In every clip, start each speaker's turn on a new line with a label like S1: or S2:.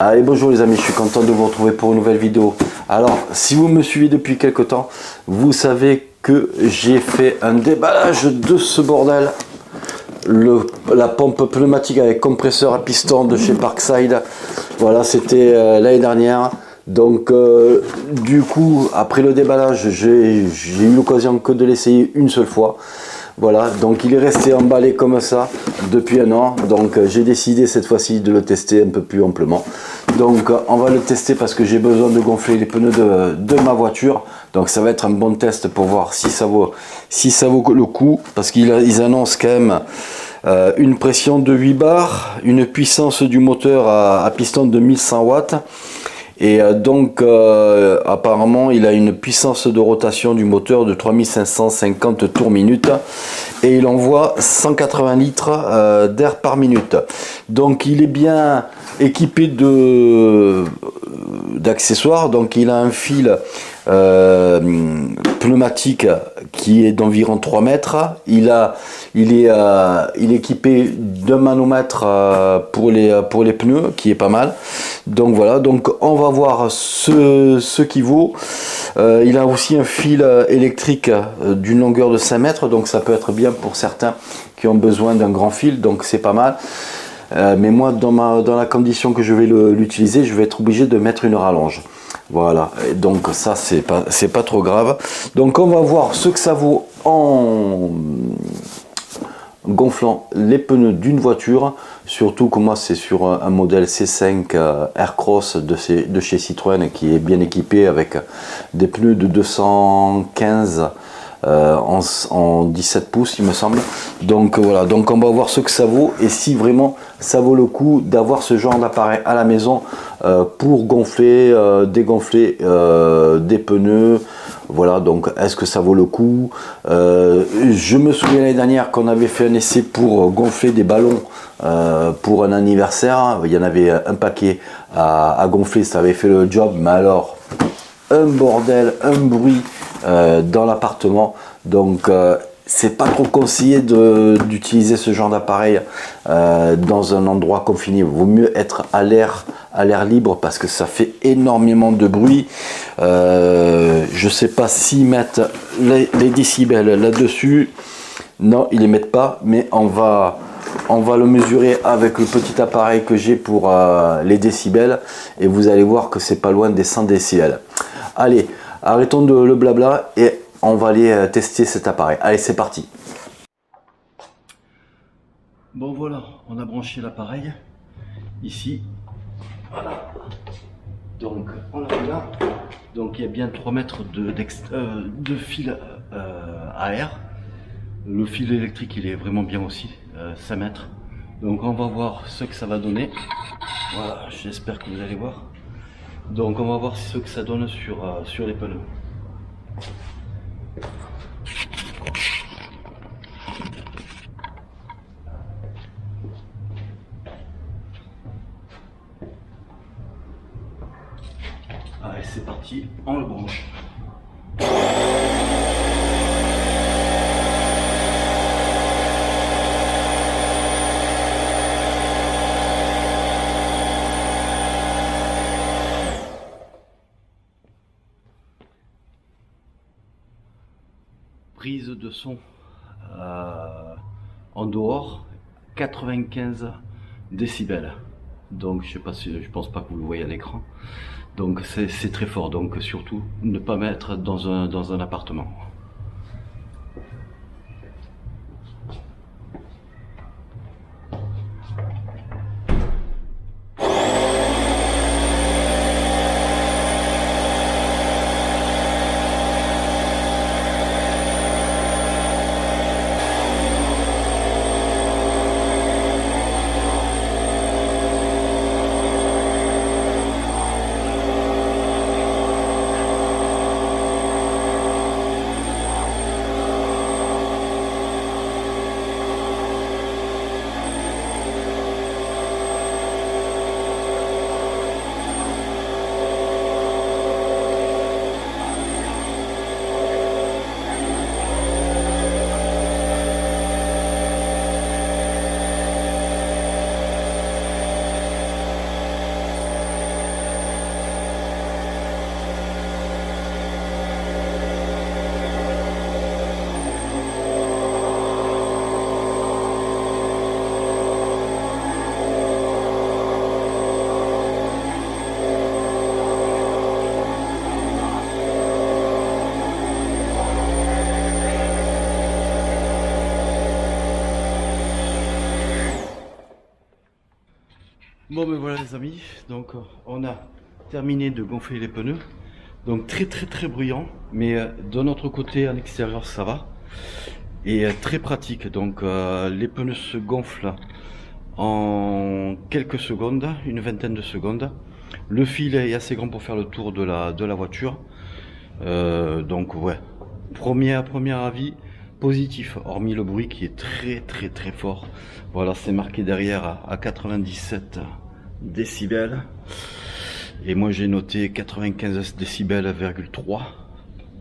S1: Allez, bonjour les amis, je suis content de vous retrouver pour une nouvelle vidéo. Alors, si vous me suivez depuis quelques temps, vous savez que j'ai fait un déballage de ce bordel. La pompe pneumatique avec compresseur à piston de chez Parkside. Voilà, c'était l'année dernière. Donc, du coup, après le déballage, j'ai eu l'occasion que de l'essayer une seule fois. Voilà, donc il est resté emballé comme ça depuis un an. Donc j'ai décidé cette fois-ci de le tester un peu plus amplement. Donc on va le tester parce que j'ai besoin de gonfler les pneus de ma voiture. Donc ça va être un bon test pour voir si ça vaut le coup. Parce qu'ils annoncent quand même une pression de 8 bars, une puissance du moteur à piston de 1100 watts. Et donc apparemment il a une puissance de rotation du moteur de 3550 tours minute et il envoie 180 litres d'air par minute. Donc il est bien équipé d'accessoires. Donc il a un fil pneumatique qui est d'environ 3 mètres. Il est équipé d'un manomètre pour les pneus qui est pas mal. Donc voilà, donc on va voir ce qui vaut. Il a aussi un fil électrique d'une longueur de 5 mètres, donc ça peut être bien pour certains qui ont besoin d'un grand fil, donc c'est pas mal. Mais moi, dans la condition que je vais l'utiliser, je vais être obligé de mettre une rallonge. Voilà, et donc ça c'est pas trop grave. Donc on va voir ce que ça vaut en gonflant les pneus d'une voiture, surtout que moi c'est sur un modèle C5 Aircross de chez Citroën qui est bien équipé avec des pneus de 215 en 17 pouces il me semble. Donc voilà, donc on va voir ce que ça vaut et si vraiment ça vaut le coup d'avoir ce genre d'appareil à la maison pour gonfler, dégonfler des pneus. Voilà, donc est-ce que ça vaut le coup? Je me souviens l'année dernière qu'on avait fait un essai pour gonfler des ballons pour un anniversaire. Il y en avait un paquet à gonfler, ça avait fait le job, mais alors un bordel, un bruit dans l'appartement. Donc c'est pas trop conseillé d'utiliser ce genre d'appareil dans un endroit confiné. Il vaut mieux être à l'air libre parce que ça fait énormément de bruit. Je sais pas s'ils mettent les décibels là-dessus. Non, ils les mettent pas, mais on va le mesurer avec le petit appareil que j'ai pour les décibels et vous allez voir que c'est pas loin des 100 décibels. Allez, arrêtons le blabla et on va aller tester cet appareil. Allez, c'est parti. Bon voilà, on a branché l'appareil ici. Voilà. Donc on l'a mis là. Donc il y a bien 3 mètres de fil à air. Le fil électrique il est vraiment bien aussi, 5 mètres. Donc on va voir ce que ça va donner. Voilà, j'espère que vous allez voir. Donc on va voir ce que ça donne sur les pneus. Allez, c'est parti, on le branche. Prise de son en dehors, 95 décibels. Donc je pense pas que vous le voyez à l'écran. Donc c'est très fort. Donc surtout ne pas mettre dans un appartement. Bon ben voilà les amis, donc on a terminé de gonfler les pneus. Donc très bruyant, mais de notre côté en extérieur ça va. Et très pratique, donc les pneus se gonflent en quelques secondes, une vingtaine de secondes. Le fil est assez grand pour faire le tour de la voiture. Donc ouais, premier avis positif, hormis le bruit qui est très fort. Voilà, c'est marqué derrière à 97 décibels. Et moi j'ai noté 95 décibels,3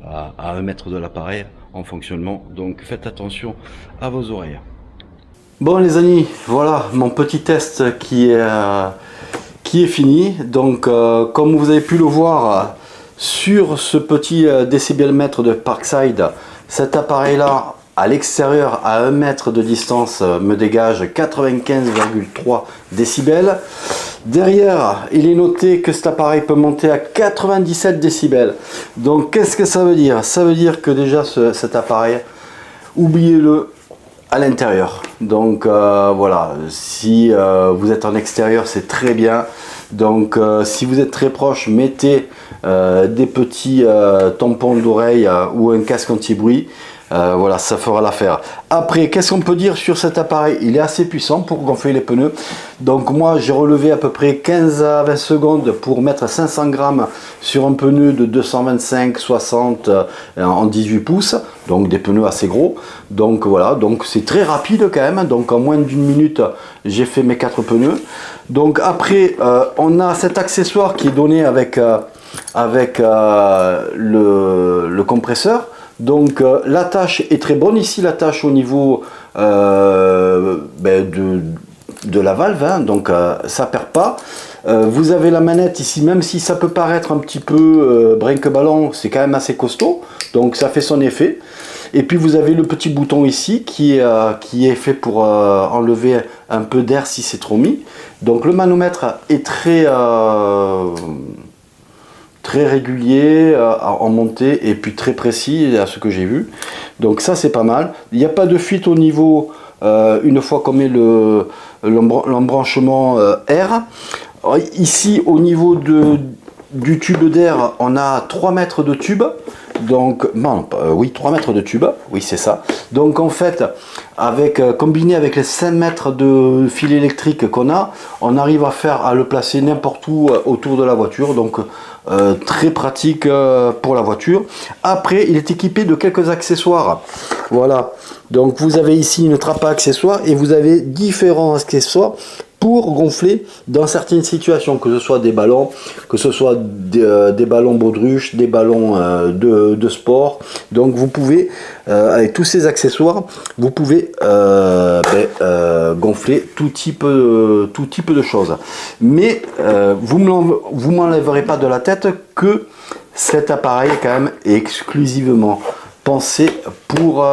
S1: à 1 mètre de l'appareil en fonctionnement. Donc faites attention à vos oreilles. Bon les amis, voilà mon petit test qui est fini. Donc comme vous avez pu le voir sur ce petit décibelmètre de Parkside, cet appareil là à l'extérieur à 1 mètre de distance me dégage 95,3 décibels. Derrière, il est noté que cet appareil peut monter à 97 décibels. Donc qu'est-ce que ça veut dire? Ça veut dire que déjà cet appareil, oubliez-le à l'intérieur. Donc voilà, si vous êtes en extérieur, c'est très bien. Donc si vous êtes très proche, mettez des petits tampons d'oreille ou un casque anti-bruit. Voilà, ça fera l'affaire. Après, qu'est-ce qu'on peut dire sur cet appareil? Il est assez puissant pour gonfler les pneus. Donc moi, j'ai relevé à peu près 15 à 20 secondes pour mettre 500 grammes sur un pneu de 225-60 en 18 pouces. Donc des pneus assez gros. Donc voilà, donc c'est très rapide quand même. Donc en moins d'une minute, j'ai fait mes 4 pneus. Donc après, on a cet accessoire qui est donné avec le compresseur. Donc l'attache est très bonne ici, l'attache au niveau de la valve, hein, donc ça perd pas. Vous avez la manette ici, même si ça peut paraître un petit peu brinque-ballon, c'est quand même assez costaud, donc ça fait son effet. Et puis vous avez le petit bouton ici qui est fait pour enlever un peu d'air si c'est trop mis. Donc le manomètre est très régulier en montée et puis très précis à ce que j'ai vu. Donc ça c'est pas mal. Il n'y a pas de fuite au niveau une fois qu'on met l'embranchement air. Ici au niveau du tube d'air, on a 3 mètres de tube. Donc, oui, 3 mètres de tube, oui c'est ça. Donc en fait, combiné avec les 5 mètres de fil électrique qu'on a, on arrive à le placer n'importe où autour de la voiture. Donc très pratique pour la voiture. Après, il est équipé de quelques accessoires. Voilà. Donc vous avez ici une trappe à accessoires et vous avez différents accessoires pour gonfler dans certaines situations, que ce soit des ballons, que ce soit des ballons baudruche, des ballons de sport. Donc vous pouvez, avec tous ces accessoires, vous pouvez gonfler tout type de choses. Mais vous m'enlèverez pas de la tête que cet appareil quand même est exclusivement pensé pour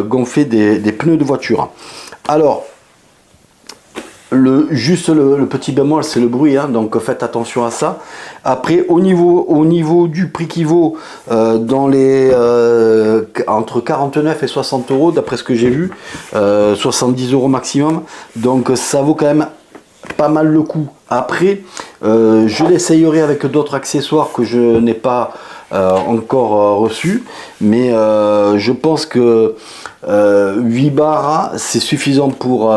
S1: gonfler des pneus de voiture. Alors, juste le petit bémol, c'est le bruit, hein, donc faites attention à ça. Après, au niveau du prix qui vaut dans les entre 49 et 60 euros, d'après ce que j'ai vu, 70 euros maximum, donc ça vaut quand même pas mal le coup. Après, je l'essayerai avec d'autres accessoires que je n'ai pas encore reçus, mais je pense que 8 bars c'est suffisant pour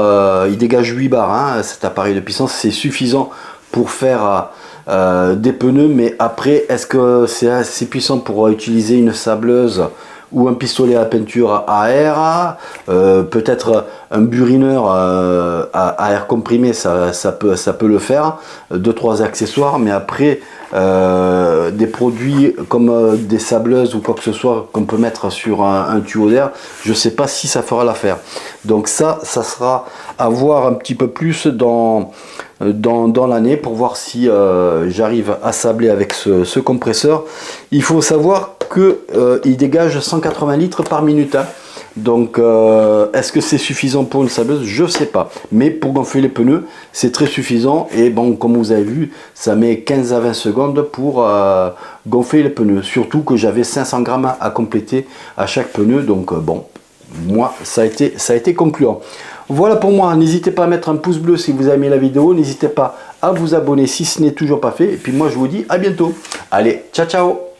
S1: il dégage 8 bars, hein, cet appareil de puissance, c'est suffisant pour faire des pneus. Mais après, est-ce que c'est assez puissant pour utiliser une sableuse ou un pistolet à peinture à air, peut-être un burineur à air comprimé, ça peut le faire, 2-3 accessoires. Mais après, des produits comme des sableuses ou quoi que ce soit qu'on peut mettre sur un tuyau d'air, je sais pas si ça fera l'affaire. Donc ça sera à voir un petit peu plus dans l'année pour voir si j'arrive à sabler avec ce compresseur. Il faut savoir que il dégage 180 litres par minute, hein. Donc est-ce que c'est suffisant pour une sableuse? Je sais pas, mais pour gonfler les pneus c'est très suffisant. Et bon, comme vous avez vu, ça met 15 à 20 secondes pour gonfler les pneus, surtout que j'avais 500 grammes à compléter à chaque pneu. Donc bon, moi ça a été concluant. Voilà pour moi. N'hésitez pas à mettre un pouce bleu si vous avez aimé la vidéo, n'hésitez pas à vous abonner si ce n'est toujours pas fait. Et puis moi, je vous dis à bientôt. Allez, ciao, ciao!